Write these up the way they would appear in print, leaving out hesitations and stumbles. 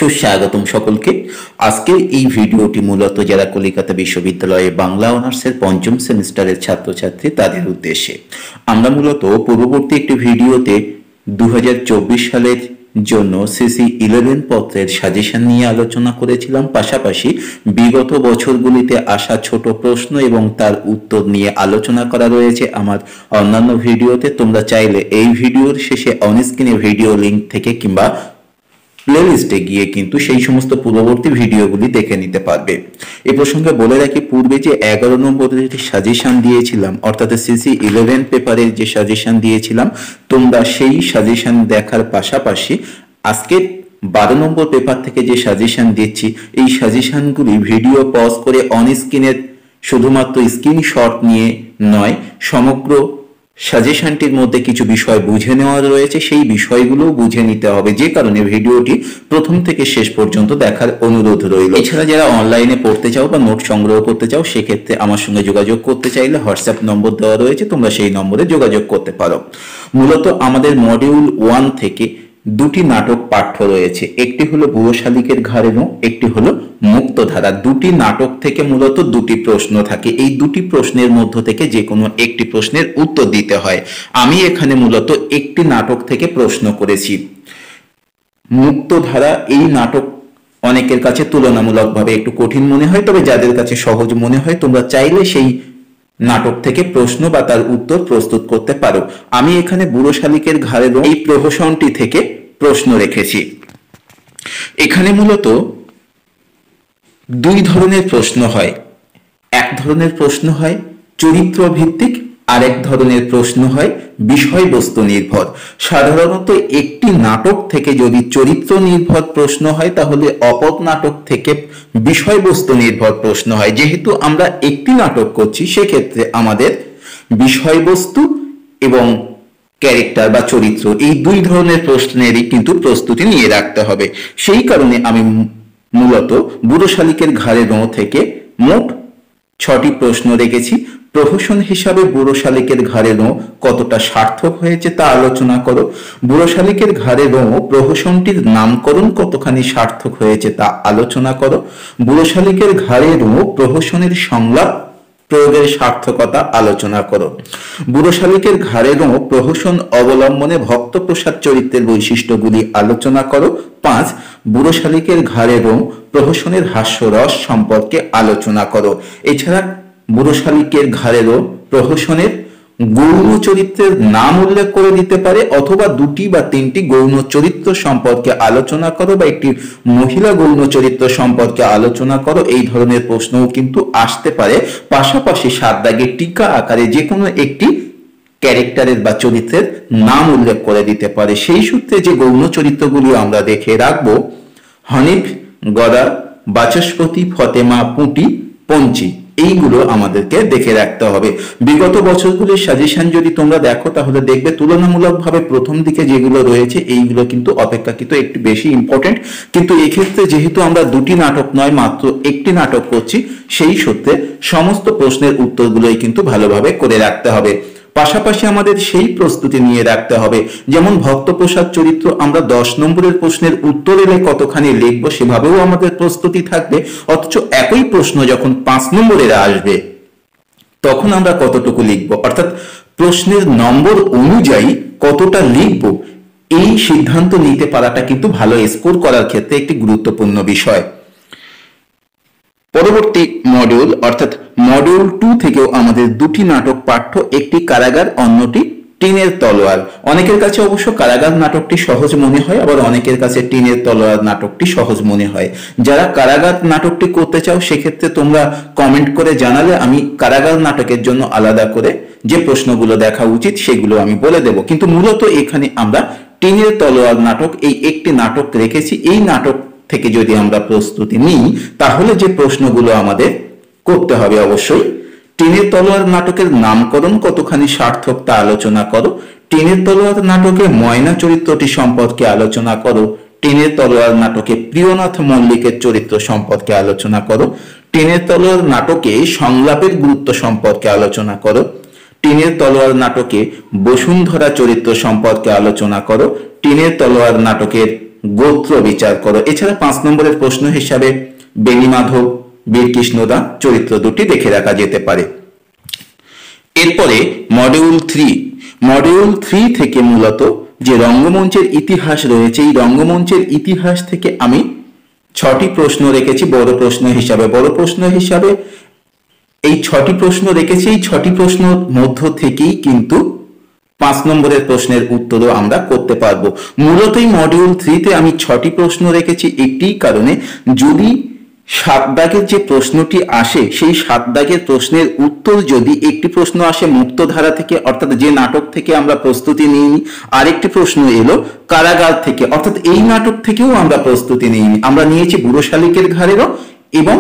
সুস্বাগতম সকলকে। আজকের এই ভিডিওটি মূলত যারা কলিকাতা বিশ্ববিদ্যালয়ে বাংলা অনার্সের পঞ্চম সেমিস্টারের ছাত্রছাত্রী তাদের উদ্দেশ্যে। আমরা মূলত পূর্ববর্তী একটি ভিডিওতে 2024 সালের জন্য সিসি 11 পত্রের সাজেশন নিয়ে আলোচনা করেছিলাম, পাশাপাশি বিগত বছরগুলিতে আসা ছোট প্রশ্ন এবং তার উত্তর নিয়ে আলোচনা করা রয়েছে আমার অন্যান্য ভিডিওতে। তোমরা চাইলে এই ভিডিওর শেষে অন স্ক্রিনে ভিডিও লিঙ্ক থেকে কিংবা প্লেলিস্টে গিয়ে কিন্তু সেই সমস্ত পূর্ববর্তী ভিডিওগুলি দেখে নিতে পারবে। এ প্রসঙ্গে বলে রাখি, পূর্বে যে 11 নম্বরের সাজেশন দিয়েছিলাম, অর্থাৎ সিসি 11 পেপারের যে সাজেশন দিয়েছিলাম, তোমরা সেই সাজেশন দেখার পাশাপাশি আজকের 12 নম্বর পেপার থেকে যে সাজেশন দিচ্ছি, এই সাজেশনগুলি ভিডিও পজ করে অন স্ক্রিনের শুধুমাত্র স্ক্রিনশট নিয়ে নয়, সমগ্র সাজেশনটির মধ্যে কিছু বিষয় বুঝে নেওয়া রয়েছে, সেই বিষয়গুলো বুঝে নিতে হবে, যে কারণে ভিডিওটি প্রথম থেকে শেষ পর্যন্ত দেখার অনুরোধ রইল। এছাড়া যারা অনলাইনে পড়তে চাও বা নোট সংগ্রহ করতে চাও, সেক্ষেত্রে আমার সঙ্গে যোগাযোগ করতে চাইলে হোয়াটসঅ্যাপ নম্বর দেওয়া রয়েছে, তোমরা সেই নম্বরে যোগাযোগ করতে পারো। মূলত আমাদের মডিউল 1 থেকে দুটি নাটক পাঠ্য রয়েছে, একটি হলো বুড়ো শালিকের ঘাড়ে নো, একটি হলো মুক্তধারা। দুটি নাটক থেকে মূলত দুটি প্রশ্ন থাকে, এই দুটি প্রশ্নের মধ্য থেকে যে কোনো একটি প্রশ্নের উত্তর দিতে হয়। আমি এখানে মূলত একটি নাটক থেকে প্রশ্ন করেছি, মুক্তধারা। এই নাটক অনেকের কাছে তুলনামূলকভাবে একটু কঠিন মনে হয়, তবে যাদের কাছে সহজ মনে হয় তোমরা চাইলে সেই নাটক থেকে প্রশ্ন বা তার উত্তর প্রস্তুত করতে পারো। আমি এখানে বুড়ো শালিকের ঘাড়ে নো এই প্রহসনটি থেকে প্রশ্ন রেখেছি। এখানে মূলত দুই ধরনের প্রশ্ন হয়, এক ধরনের প্রশ্ন হয় চরিত্র ভিত্তিক, আরেক ধরনের প্রশ্ন হয় বিষয়বস্তু নির্ভর। সাধারণত একটি নাটক থেকে যদি চরিত্র নির্ভর প্রশ্ন হয়, তাহলে অপর নাটক থেকে বিষয়বস্তু নির্ভর প্রশ্ন হয়। যেহেতু আমরা একটি নাটক করছি, সেক্ষেত্রে আমাদের বিষয়বস্তু এবং ক্যারেক্টার বা চরিত্র এই দুই ধরনের প্রশ্নেরই কিন্তু প্রস্তুতি নিয়ে রাখতে হবে। সেই কারণে আমি মূলত বুড়ো শালিকের ঘাড়ে নো থেকে মোট 6টি প্রশ্ন রেখেছি। প্রহসন হিসাবে বুড়ো শালিকের ঘাড়ে নো কতটা সার্থক হয়েছে তা আলোচনা করো। বুড়ো শালিকের ঘাড়ে নো প্রহসনটির নামকরণ কতখানি সার্থক হয়েছে তা আলোচনা করো। বুড়ো শালিকের ঘাড়ে নো প্রহসনের সংলাপ প্রয়োগের সার্থকতা আলোচনা করো। বুড়ো শালিকের ঘাড়ে নো প্রহসন অবলম্বনে ভক্তপ্রসাদ চরিত্রের বৈশিষ্ট্যগুলি আলোচনা করো। 5. বুড়ো শালিকের ঘাড়ে নো প্রহসনের হাস্যরস সম্পর্কে আলোচনা করো। এছাড়া বুড়ো শালিকের ঘাড়ে নো প্রহসনের গৌণ চরিত্রের নাম উল্লেখ করে দিতে পারে, অথবা 2টি বা 3টি গৌণ চরিত্র সম্পর্কে আলোচনা করো, বা একটি মহিলা গৌণ চরিত্র সম্পর্কে আলোচনা করো। এই ধরনের প্রশ্নও কিন্তু আসতে পারে। পাশাপাশি 7 দাগের টিকা আকারে যে কোনো একটি ক্যারেক্টারের বা চরিত্রের নাম উল্লেখ করে দিতে পারে। সেই সূত্রে যে গৌণ চরিত্রগুলি আমরা দেখে রাখবো, হানিফ, গদা, বাচস্পতি, ফতেমা, পুঁটি, পঞ্চি, এইগুলো আমাদেরকে দেখে রাখতে হবে। বিগত বছরগুলির সাজেশন যদি তোমরা দেখো, তাহলে দেখবে তুলনামূলকভাবে প্রথম দিকে যেগুলো রয়েছে এইগুলো কিন্তু অপেক্ষাকৃত একটু বেশি ইম্পর্টেন্ট। কিন্তু এক্ষেত্রে যেহেতু আমরা দুটি নাটক নয়, মাত্র একটি নাটক করছি, সেই সূত্রে সমস্ত প্রশ্নের উত্তরগুলোই কিন্তু ভালোভাবে করে রাখতে হবে। পাশাপাশি আমাদের সেই প্রস্তুতি নিয়ে রাখতে হবে, যেমন ভক্তপ্রসাদ চরিত্র আমরা 10 নম্বরের প্রশ্নের উত্তর এলে কতখানি লিখবো, সেভাবেও আমাদের প্রস্তুতি থাকবে। অথচ একই প্রশ্ন যখন 5 নম্বরের আসবে, তখন আমরা কতটুকু লিখবো, অর্থাৎ প্রশ্নের নম্বর অনুযায়ী কতটা লিখবো, এই সিদ্ধান্ত নিতে পারাটা কিন্তু ভালো স্কোর করার ক্ষেত্রে একটি গুরুত্বপূর্ণ বিষয়। পরবর্তী মডিউল অর্থাৎ মডিউল 2 থেকেও আমাদের দুটি নাটক পাঠ্য, একটি কারাগার, অন্যটি টিনের তলোয়ার। অনেকের কাছে অবশ্য কারাগার নাটকটি সহজ মনে হয়, আবার অনেকের কাছে টিনের তলোয়ার নাটকটি সহজ মনে হয়। যারা কারাগার নাটকটি করতে চাও, সেক্ষেত্রে তোমরা কমেন্ট করে জানালে আমি কারাগার নাটকের জন্য আলাদা করে যে প্রশ্নগুলো দেখা উচিত সেগুলো আমি বলে দেব। কিন্তু মূলত এখানে আমরা টিনের তলোয়ার নাটক এই একটি নাটক রেখেছি। এই নাটক থেকে যদি আমরা প্রস্তুতি নিই, তাহলে যে প্রশ্নগুলো আমাদের করতে হবে, অবশ্যই টিনের তলোয়ার নাটকের নামকরণ কতখানি সার্থক তা আলোচনা করো। টিনের তলোয়ার নাটকে ময়না চরিত্রটি সম্পর্কে আলোচনা করো। টিনের তলোয়ার নাটকে প্রিয়নাথ মল্লিকের চরিত্র সম্পর্কে আলোচনা করো। টিনের তলোয়ার নাটকে সংলাপের গুরুত্ব সম্পর্কে আলোচনা করো। টিনের তলোয়ার নাটকে বসুন্ধরা চরিত্র সম্পর্কে আলোচনা করো। টিনের তলোয়ার নাটকের গোত্র বিচার করো। এছাড়া 5 নম্বরের প্রশ্ন হিসাবে বেণীমাধব, বীরকৃষ্ণদা চরিত্র দুটি দেখে রাখা যেতে পারে। এরপরে মডিউল 3 থেকে মূলত যে রঙ্গমঞ্চের ইতিহাস রয়েছে, এই রঙ্গমঞ্চের ইতিহাস থেকে আমি 6টি প্রশ্ন রেখেছি বড় প্রশ্ন হিসাবে। এই 6টি প্রশ্ন রেখেছি। এই 6টি প্রশ্নের মধ্য থেকেই কিন্তু 5 নম্বরের প্রশ্নের উত্তরও আমরা করতে পারবো। মূলত এই মডিউল 3-তে আমি 6টি প্রশ্ন রেখেছি একটি কারণে, যদি 7 দাগের যে প্রশ্নটি আসে সেই 7 দাগের প্রশ্নের উত্তর যদি একটি প্রশ্ন আসে মুক্তধারা থেকে, অর্থাৎ যে নাটক থেকে আমরা প্রস্তুতি নিইনি, আরেকটি প্রশ্ন এলো কারাগার থেকে, অর্থাৎ এই নাটক থেকেও আমরা প্রস্তুতি নিইনি, আমরা নিয়েছি বুড়ো শালিকের ঘাড়েরও এবং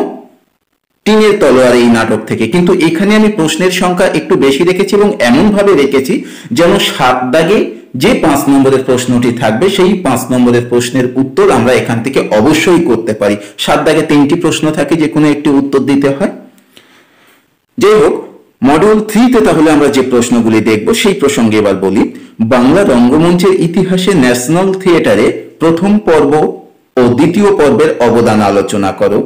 টিনের তলোয়ার এই নাটক থেকে। কিন্তু এখানে আমি প্রশ্নের সংখ্যা একটু বেশি রেখেছি এবং এমন ভাবে রেখেছি যেন 7 দাগে যে 5 নম্বরের প্রশ্নটি থাকবে সেই 5 নম্বরের প্রশ্নের উত্তর আমরা এখান থেকে অবশ্যই করতে পারি। 7 দাগে 3টি প্রশ্ন থাকে, যে কোনো একটি উত্তর দিতে হয়। যাই হোক, মডিউল 3-তে তাহলে আমরা যে প্রশ্নগুলি দেখব সেই প্রসঙ্গে এবার বলি। বাংলা রঙ্গমঞ্চের ইতিহাসে ন্যাশনাল থিয়েটারে প্রথম পর্ব ও দ্বিতীয় পর্বের অবদান আলোচনা করো।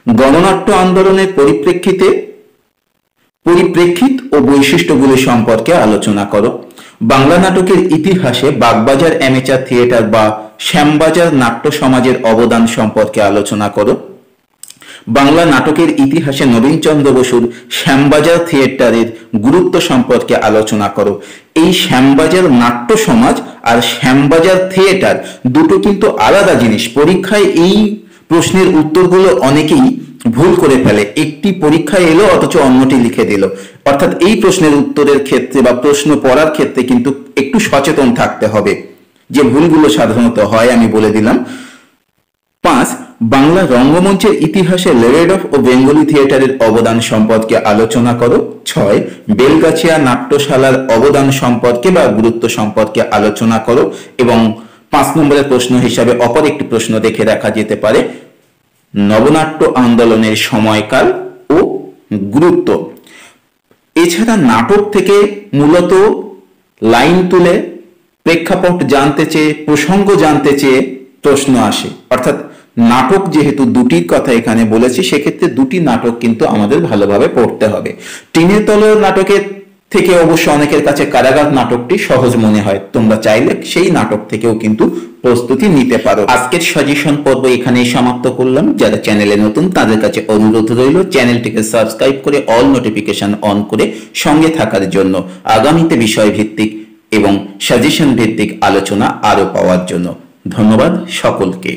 গণনাট্য আন্দোলনের পরিপ্রেক্ষিত ও বৈশিষ্ট্যগুলি সম্পর্কে আলোচনা করো। বাংলা নাটকের ইতিহাসে বাগবাজার অ্যামেচার থিয়েটার বা শ্যামবাজার নাট্য সমাজের অবদান সম্পর্কে আলোচনা করো। বাংলা নাটকের ইতিহাসে নবীনচন্দ্র বসুর শ্যামবাজার থিয়েটারের গুরুত্ব সম্পর্কে আলোচনা করো। এই শ্যামবাজার নাট্য সমাজ আর শ্যামবাজার থিয়েটার দুটো কিন্তু আলাদা জিনিস। পরীক্ষায় এই প্রশ্নের উত্তরগুলো অনেকেই ভুল করে ফেলে, একটি পরীক্ষায় এলো অথচ অন্যটি লিখে দিল। অর্থাৎ এই প্রশ্নের উত্তরের ক্ষেত্রে বা প্রশ্ন পড়ার ক্ষেত্রে কিন্তু একটু সচেতন থাকতে হবে। যে ভুলগুলো সাধারণত হয় আমি বলে দিলাম। 5, বাংলা রঙ্গমঞ্চের ইতিহাসে লেরেডফ ও বেঙ্গলি থিয়েটারের অবদান সম্পর্কে আলোচনা করো। 6, বেলগাছিয়া নাট্যশালার অবদান সম্পর্কে বা গুরুত্ব সম্পর্কে আলোচনা করো। এবং 5 নম্বরের প্রশ্ন হিসাবে অপর একটি প্রশ্ন দেখে রাখা যেতে পারে, নবনাট্য আন্দোলনের সময়কাল ও গুরুত্ব। এছাড়া নাটক থেকে মূলত লাইন তুলে প্রেক্ষাপট জানতে চেয়ে, প্রসঙ্গ জানতে চেয়ে প্রশ্ন আসে। অর্থাৎ নাটক যেহেতু দুটির কথা এখানে বলেছি, সেক্ষেত্রে দুটি নাটক কিন্তু আমাদের ভালোভাবে পড়তে হবে। টিনের তলোয়ার নাটকের থেকে অবশ্য অনেকের কাছে কারাগার নাটকটি সহজ মনে হয়, তোমরা চাইলে সেই নাটক থেকেও কিন্তু প্রস্তুতি নিতে পারো। আজকের সাজেশন পর্ব এখানেই সমাপ্ত করলাম। যারা চ্যানেলে নতুন তাদের কাছে অনুরোধ রইল চ্যানেলটিকে সাবস্ক্রাইব করে অল নোটিফিকেশন অন করে সঙ্গে থাকার জন্য, আগামীতে বিষয় ভিত্তিক এবং সাজেশন ভিত্তিক আলোচনা আরো পাওয়ার জন্য। ধন্যবাদ সকলকে।